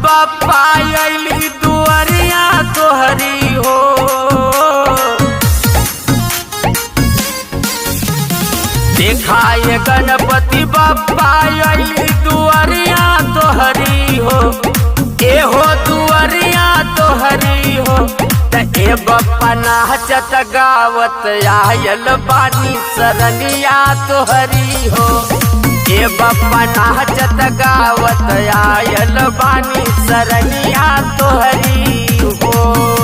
बापा अइली दुआरिया तोहरी हो। देखाए गणपति बापा अइली दुआरिया तोहरी हो। एहो दुआरिया तोहरी हो। ए बप्पा नाचत गावत आयल बानी सरनिया तोहरी हो। ए बप्पा नाचत गावत आयल बानी सरनिया तोहरी हो।